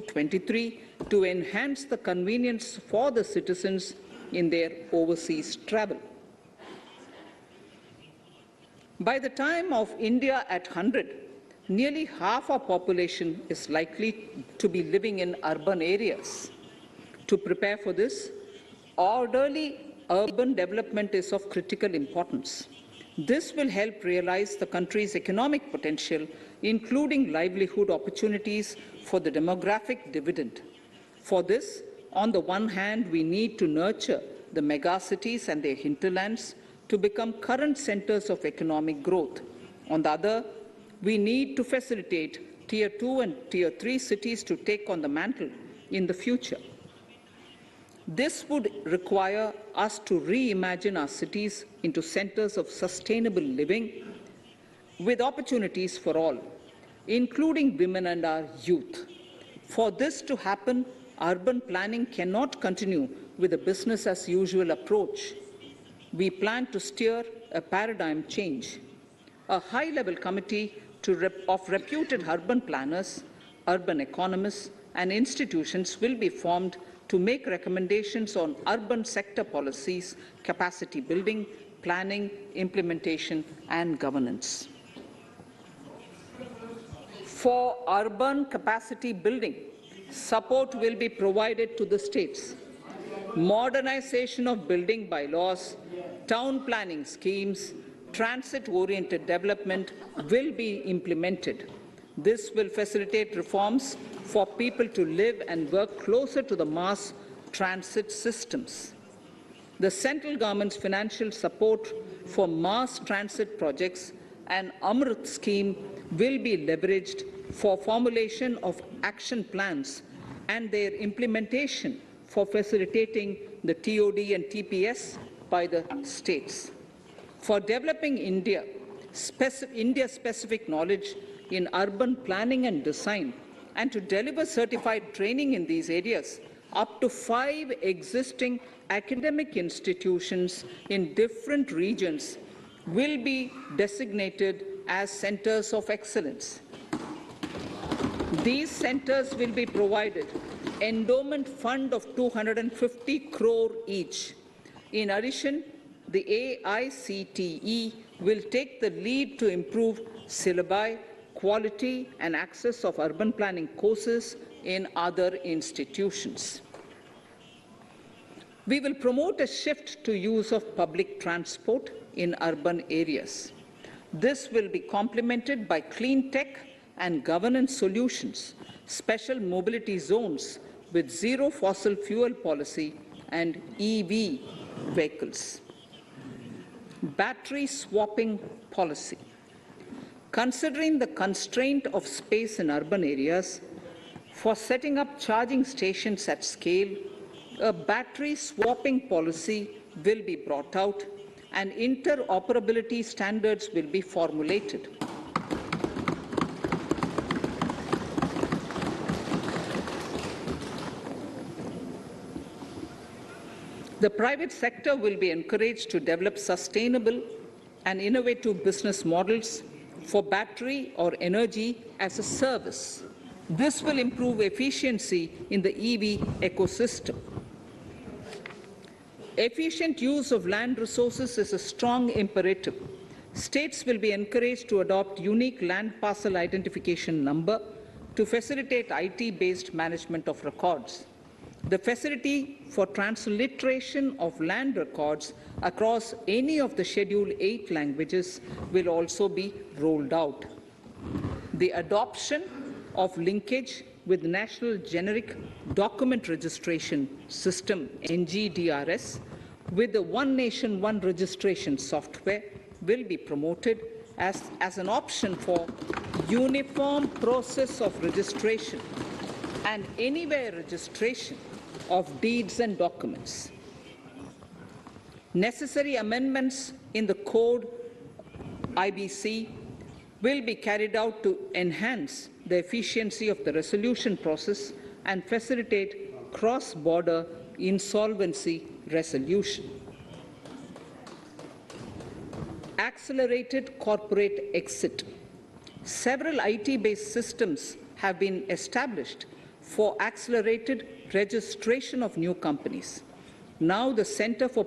23 to enhance the convenience for the citizens in their overseas travel. By the time of India at 100, nearly half our population is likely to be living in urban areas. To prepare for this, orderly urban development is of critical importance. This will help realize the country's economic potential, including livelihood opportunities for the demographic dividend. For this, on the one hand, we need to nurture the megacities and their hinterlands to become current centers of economic growth. On the other, we need to facilitate Tier 2 and Tier 3 cities to take on the mantle in the future. This would require us to reimagine our cities into centers of sustainable living with opportunities for all, including women and our youth. For this to happen, urban planning cannot continue with a business-as-usual approach. We plan to steer a paradigm change. A high-level committee of reputed urban planners, urban economists, and institutions will be formed to make recommendations on urban sector policies, capacity building, planning, implementation, and governance. For urban capacity building, support will be provided to the states. Modernization of building bylaws, town planning schemes, transit-oriented development will be implemented. This will facilitate reforms for people to live and work closer to the mass transit systems. The central government's financial support for mass transit projects and Amrit scheme will be leveraged for formulation of action plans and their implementation for facilitating the TOD and TPS by the states. For developing India-specific knowledge in urban planning and design, and to deliver certified training in these areas, up to 5 existing academic institutions in different regions will be designated as centers of excellence. These centers will be provided endowment fund of 250 crore each. In addition, the AICTE will take the lead to improve syllabi, quality and access of urban planning courses in other institutions. We will promote a shift to use of public transport in urban areas. This will be complemented by clean tech and governance solutions, special mobility zones with zero fossil fuel policy and EV vehicles. Battery swapping policy. Considering the constraint of space in urban areas, for setting up charging stations at scale, a battery swapping policy will be brought out and interoperability standards will be formulated. The private sector will be encouraged to develop sustainable and innovative business models for battery or energy as a service. This will improve efficiency in the EV ecosystem. Efficient use of land resources is a strong imperative. States will be encouraged to adopt unique land parcel identification number to facilitate IT-based management of records. The facility for transliteration of land records across any of the Schedule 8 languages will also be rolled out. The adoption of linkage with National Generic Document Registration System (NGDRS) with the One Nation, One Registration software will be promoted as an option for uniform process of registration and anywhere registration of deeds and documents. Necessary amendments in the code IBC will be carried out to enhance the efficiency of the resolution process and facilitate cross-border insolvency resolution. Accelerated corporate exit. Several IT-based systems have been established for accelerated registration of new companies. Now the Center for